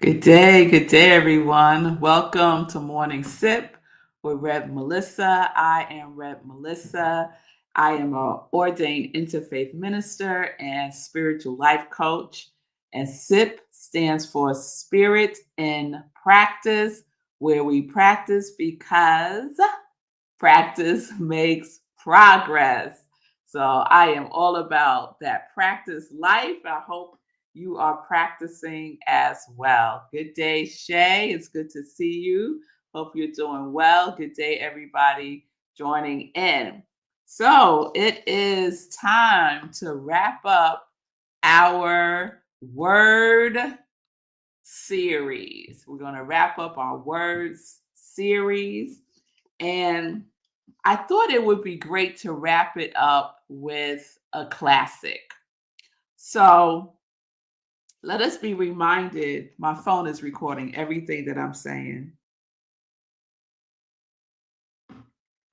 Good day, everyone. Welcome to Morning Sip with Rev Melissa. I am Rev Melissa. I am an ordained interfaith minister and spiritual life coach. And SIP stands for Spirit in Practice, where we practice because practice makes progress. So I am all about that practice life. I hope you are practicing as well. Good day, Shay. It's good to see you. Hope you're doing well. Good day, everybody joining in. So it is time to wrap up our word series. We're going to wrap up our words series. And I thought it would be great to wrap it up with a classic. So let us be reminded. My phone is recording everything that I'm saying.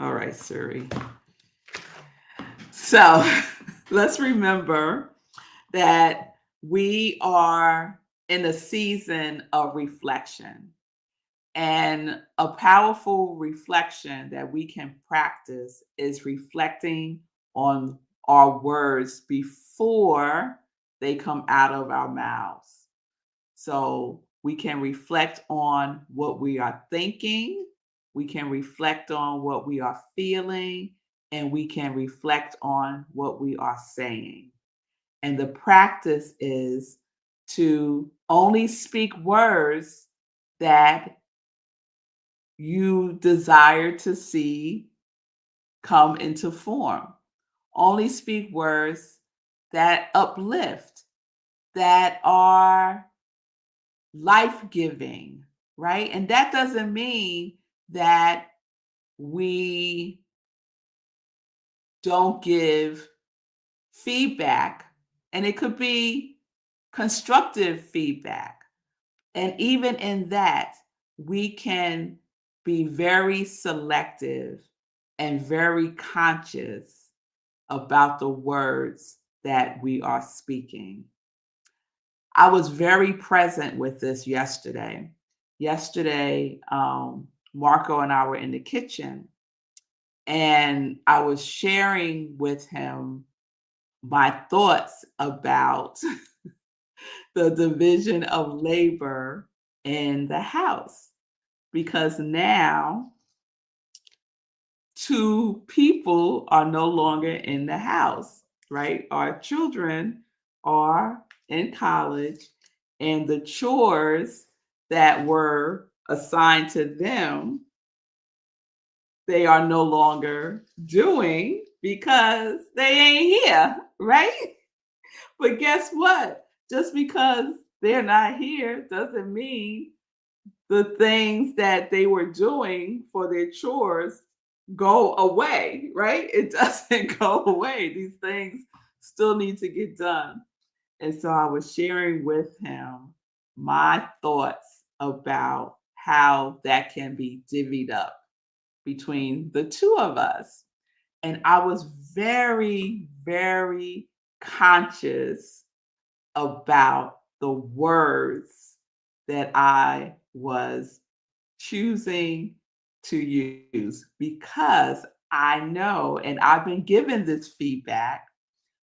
All right, Siri. So let's remember that we are in a season of reflection. And a powerful reflection that we can practice is reflecting on our words before they come out of our mouths. So we can reflect on what we are thinking, we can reflect on what we are feeling, and we can reflect on what we are saying. And the practice is to only speak words that you desire to see come into form. Only speak words that uplift, that are life giving, right? And that doesn't mean that we don't give feedback, and it could be constructive feedback. And even in that, we can be very selective and very conscious about the words that we are speaking. I was very present with this yesterday. Yesterday, Marco and I were in the kitchen, and I was sharing with him my thoughts about the division of labor in the house, because now two people are no longer in the house, right? Our children are in college, and the chores that were assigned to them, they are no longer doing because they ain't here, right? But guess what? Just because they're not here doesn't mean the things that they were doing for their chores go away, right? It doesn't go away. These things still need to get done. And so I was sharing with him my thoughts about how that can be divvied up between the two of us. And I was very, very conscious about the words that I was choosing to use, because I know, and I've been given this feedback,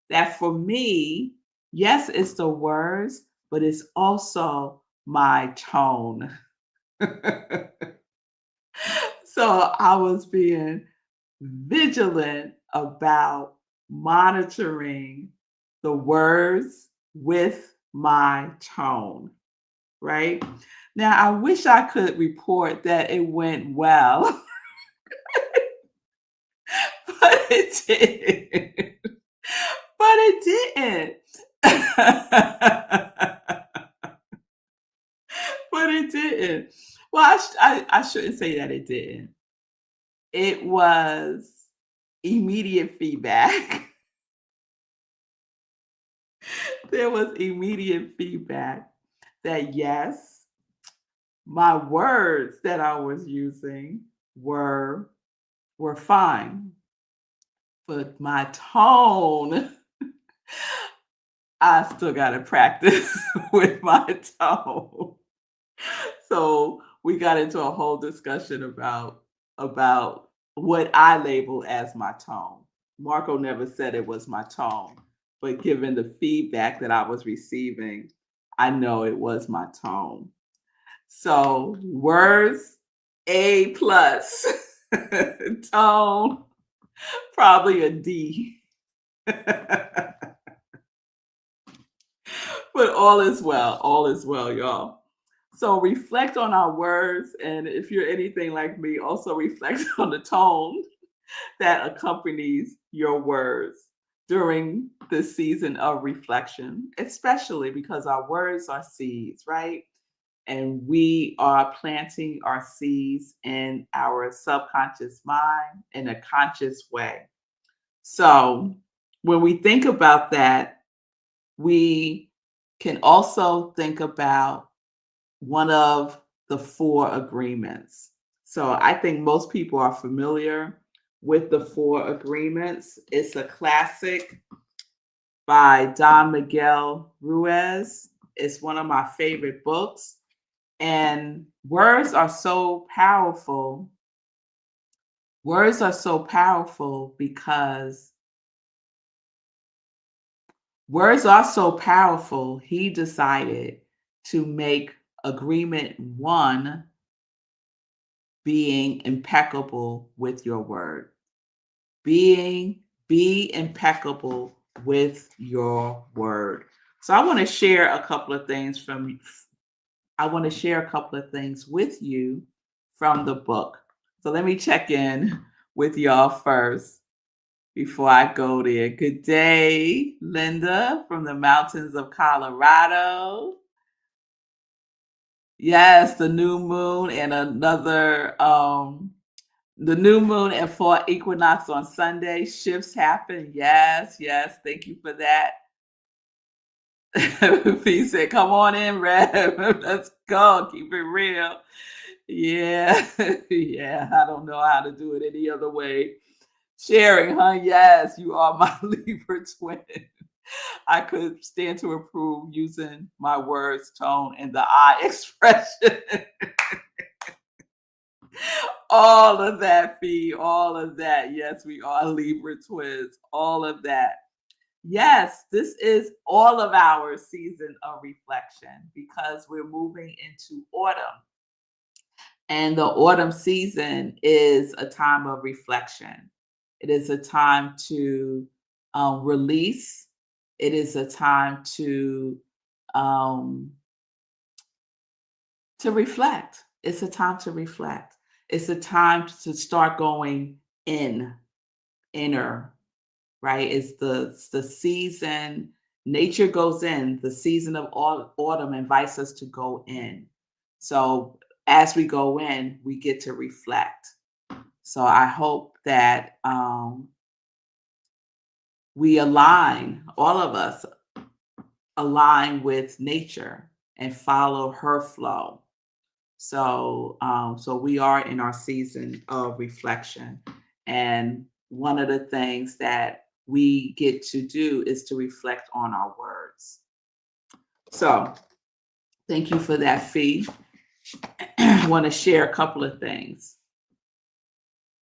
that for me, yes, it's the words, but it's also my tone. So I was being vigilant about monitoring the words with my tone, right? Now, I wish I could report that it went well, but it didn't. But it didn't. But it didn't. Well, I shouldn't say that it didn't. It was immediate feedback. There was immediate feedback that yes, my words that I was using were fine, but my tone, I still got to practice with my tone. So we got into a whole discussion about what I label as my tone. Marco never said it was my tone, but given the feedback that I was receiving, I know it was my tone. So words A plus, tone probably a D. But all is well, y'all. So reflect on our words, and if you're anything like me, also reflect on the tone that accompanies your words during this season of reflection, especially because our words are seeds, right? And we are planting our seeds in our subconscious mind in a conscious way. So when we think about that, we can also think about one of the four agreements. So I think most people are familiar with the four agreements. It's a classic by Don Miguel Ruiz. It's one of my favorite books. And words are so powerful. Words are so powerful because words are so powerful. He decided to make agreement one being impeccable with your word. Be impeccable with your word. So I want to share a couple of things with you from the book. So let me check in with y'all first before I go there. Good day, Linda from the mountains of Colorado. Yes, the new moon and the new moon and fall equinox on Sunday. Shifts happen. Yes, yes. Thank you for that. He said, come on in, Rev. Let's go. Keep it real. Yeah. Yeah. I don't know how to do it any other way. Sharing, huh? Yes, you are my Libra twin. I could stand to improve using my words, tone, and the eye expression. All of that, Fee, all of that. Yes, we are Libra twins, all of that. Yes, this is all of our season of reflection because we're moving into autumn. And the autumn season is a time of reflection. It is a time to release. It is a time um, to reflect. It's a time to reflect. It's a time to start going inner, right? It's the season. Nature goes in. The season of autumn invites us to go in. So as we go in, we get to reflect. So I hope that we align, all of us align with nature and follow her flow. So we are in our season of reflection. And one of the things that we get to do is to reflect on our words. So thank you for that, Fee. I want to share a couple of things.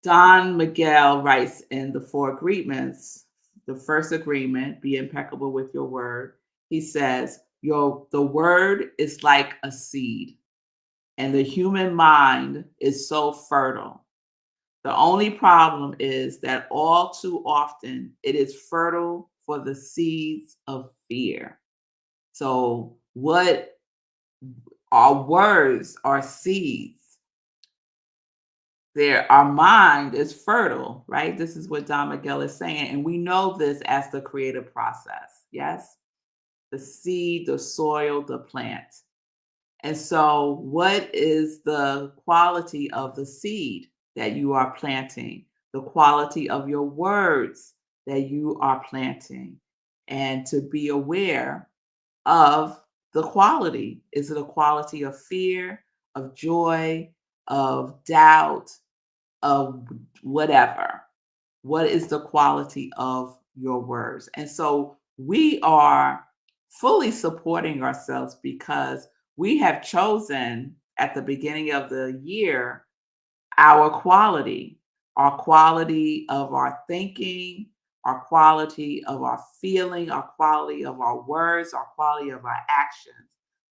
Don Miguel writes in the four agreements, the first agreement, be impeccable with your word. He says, the word is like a seed, and the human mind is so fertile. The only problem is that all too often it is fertile for the seeds of fear. So, what our words are seeds. Our mind is fertile, right? This is what Don Miguel is saying. And we know this as the creative process. Yes. The seed, the soil, the plant. And so, what is the quality of the seed that you are planting? The quality of your words that you are planting, and to be aware of the quality. Is it a quality of fear, of joy, of doubt, of whatever? What is the quality of your words? And so we are fully supporting ourselves because we have chosen at the beginning of the year our quality of our thinking, our quality of our feeling, our quality of our words, our quality of our actions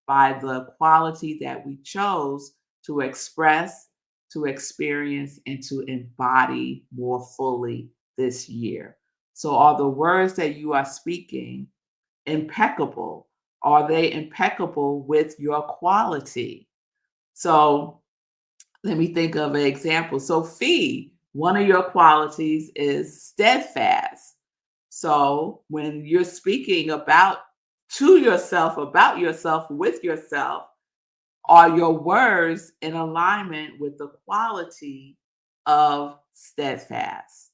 by the quality that we chose to express, to experience, and to embody more fully this year. So, are the words that you are speaking impeccable? Are they impeccable with your quality? So, let me think of an example. So, Fee, one of your qualities is steadfast. So, when you're speaking about to yourself, about yourself, with yourself, are your words in alignment with the quality of steadfast?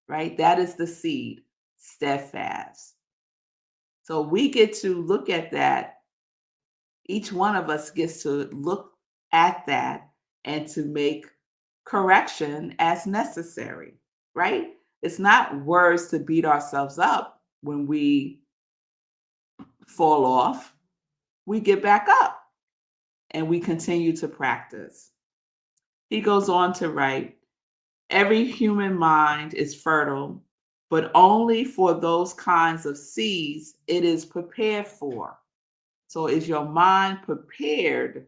Right? That is the seed, steadfast. So, we get to look at that. Each one of us gets to look at that and to make correction as necessary, right? It's not words to beat ourselves up when we fall off. We get back up and we continue to practice. He goes on to write, every human mind is fertile, but only for those kinds of seeds it is prepared for. So is your mind prepared?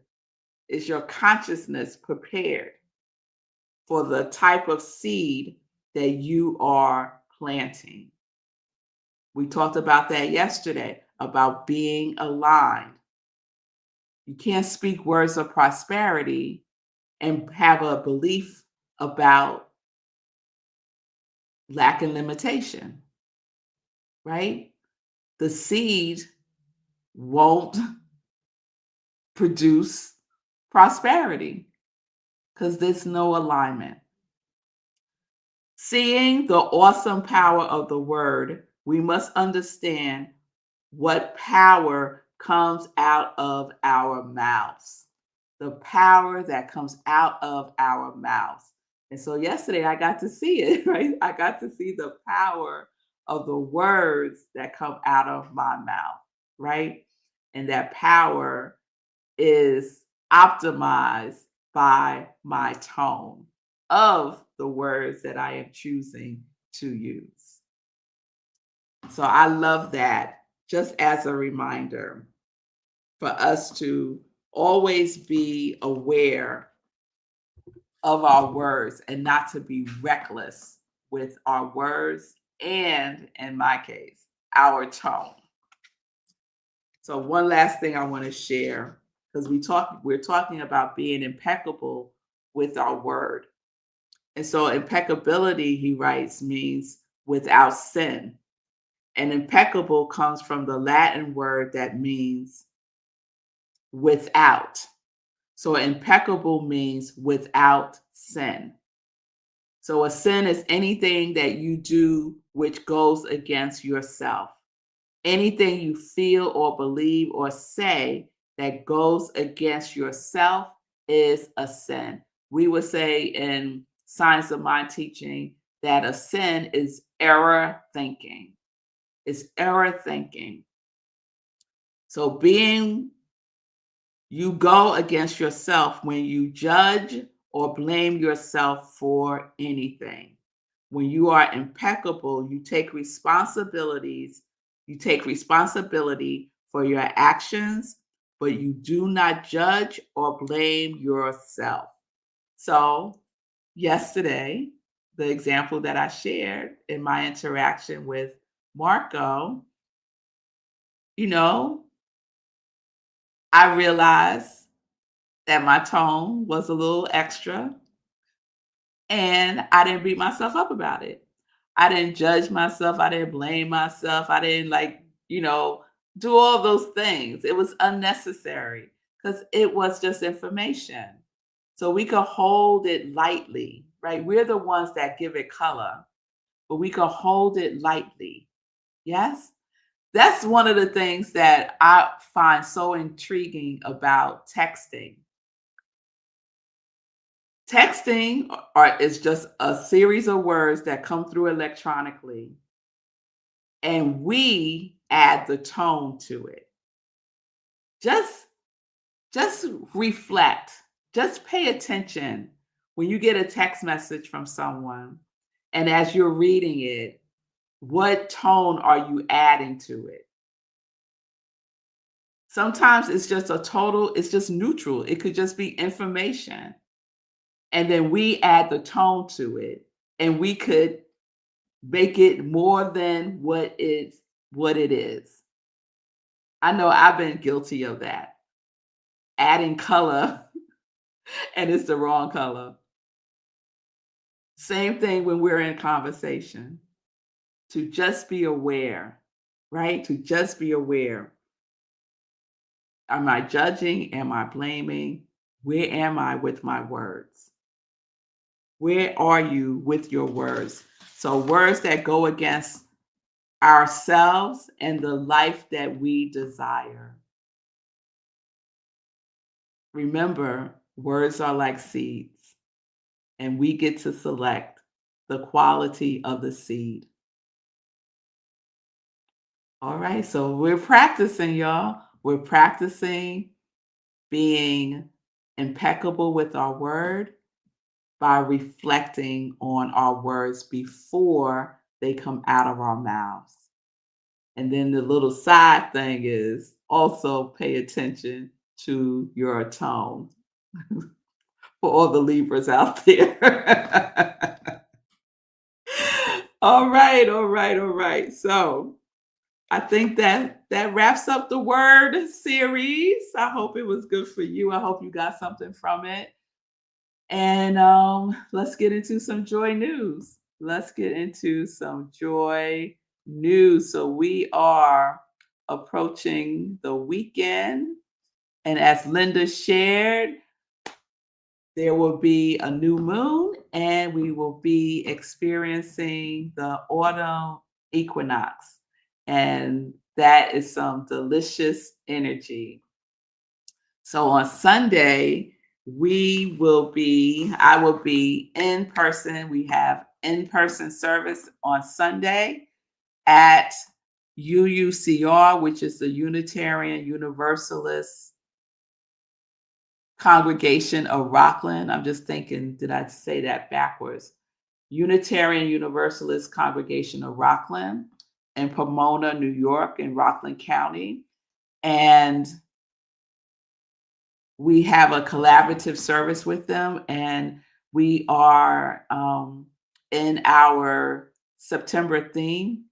Is your consciousness prepared for the type of seed that you are planting? We talked about that yesterday, about being aligned. You can't speak words of prosperity and have a belief about lack and limitation, right? The seed won't produce prosperity because there's no alignment. Seeing the awesome power of the word, we must understand what power comes out of our mouths. The power that comes out of our mouths. And so yesterday I got to see it, right? I got to see the power of the words that come out of my mouth, right? And that power is optimized by my tone of the words that I am choosing to use. So I love that, just as a reminder for us to always be aware of our words and not to be reckless with our words and, in my case, our tone. So one last thing I want to share, because we're talking about being impeccable with our word. And so impeccability, he writes, means without sin. And impeccable comes from the Latin word that means without. So impeccable means without sin. So a sin is anything that you do which goes against yourself. Anything you feel or believe or say that goes against yourself is a sin. We would say in Science of Mind teaching that a sin is error thinking. It's error thinking. So you go against yourself when you judge or blame yourself for anything. When you are impeccable, you take responsibility for your actions, but you do not judge or blame yourself. So, yesterday, the example that I shared in my interaction with Marco, you know, I realized that my tone was a little extra and I didn't beat myself up about it. I didn't judge myself. I didn't blame myself. I didn't do all those things. It was unnecessary because it was just information. So we could hold it lightly, right? We're the ones that give it color, but we can hold it lightly. Yes? That's one of the things that I find so intriguing about texting. Is just a series of words that come through electronically, and we add the tone to it. Just just reflect, just pay attention when you get a text message from someone, and as you're reading it, what tone are you adding to it? Sometimes it's just neutral. It could just be information. And then we add the tone to it, and we could make it more than what it is. I know I've been guilty of that. Adding color and it's the wrong color. Same thing when we're in conversation. To just be aware, right? To just be aware. Am I judging? Am I blaming? Where am I with my words? Where are you with your words? So, words that go against ourselves and the life that we desire. Remember, words are like seeds, and we get to select the quality of the seed. All right, so we're practicing, y'all. We're practicing being impeccable with our word by reflecting on our words before they come out of our mouths. And then the little side thing is also pay attention to your tone for all the Libras out there. All right, all right, all right. So I think that wraps up the word series. I hope it was good for you. I hope you got something from it. And let's get into some joy news. Let's get into some joy news. So we are approaching the weekend. And as Linda shared, there will be a new moon and we will be experiencing the autumn equinox. And that is some delicious energy. So on Sunday, I will be in person. We have in-person service on Sunday at UUCR, which is the Unitarian Universalist Congregation of Rockland. I'm just thinking, did I say that backwards? Unitarian Universalist Congregation of Rockland in Pomona, New York, in Rockland County. And we have a collaborative service with them, and we are in our September theme,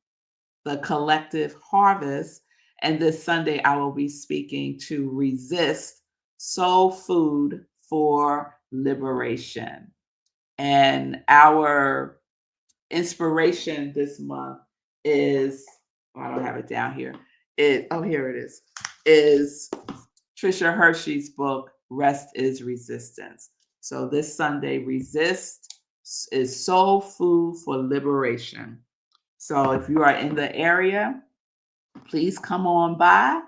the collective harvest. And this Sunday, I will be speaking to resist soul food for liberation. And our inspiration this month is, I don't have it down here. Here it is Trisha Hershey's book, Rest is Resistance. So this Sunday, resist is soul food for liberation. So if you are in the area, please come on by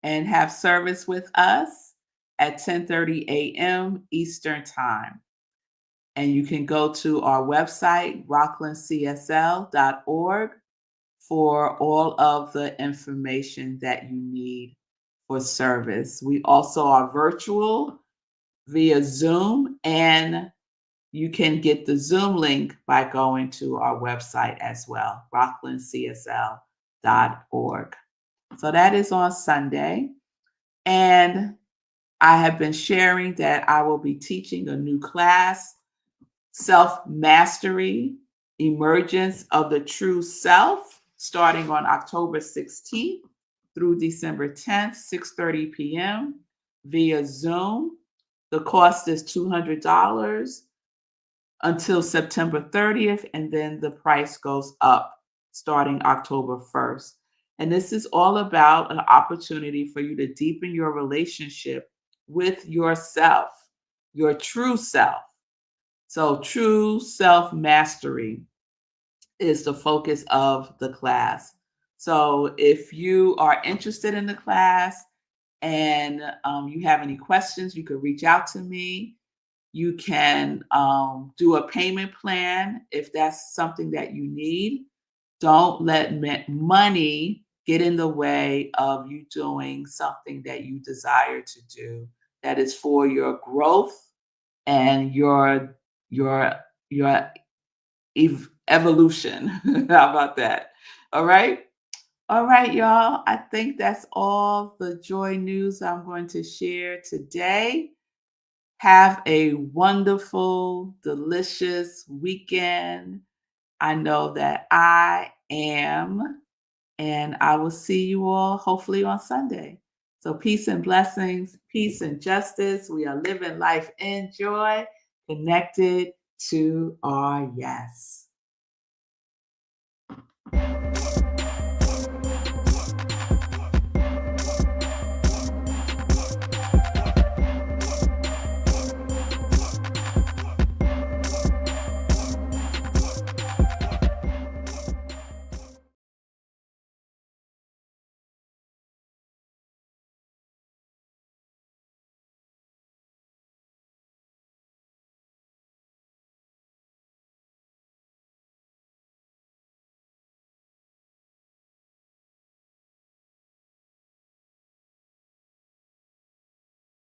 and have service with us at 10:30 a.m. Eastern Time. And you can go to our website, rocklandcsl.org, for all of the information that you need for service. We also are virtual via Zoom, and you can get the Zoom link by going to our website as well, rocklandcsl.org. So that is on Sunday. And I have been sharing that I will be teaching a new class, Self-Mastery, Emergence of the True Self, starting on October 16th through December 10th, 6:30 p.m. via Zoom. The cost is $200 until September 30th, and then the price goes up starting October 1st. And this is all about an opportunity for you to deepen your relationship with yourself, your true self. So, true self mastery is the focus of the class. So, if you are interested in the class and you have any questions, you can reach out to me. You can do a payment plan if that's something that you need. Don't let money get in the way of you doing something that you desire to do. that is for your growth and your your evolution. How about that? All right. All right, y'all. I think that's all the joy news I'm going to share today. Have a wonderful, delicious weekend. I know that I am, and I will see you all hopefully on Sunday. So, peace and blessings, peace and justice. We are living life in joy, connected to our yes.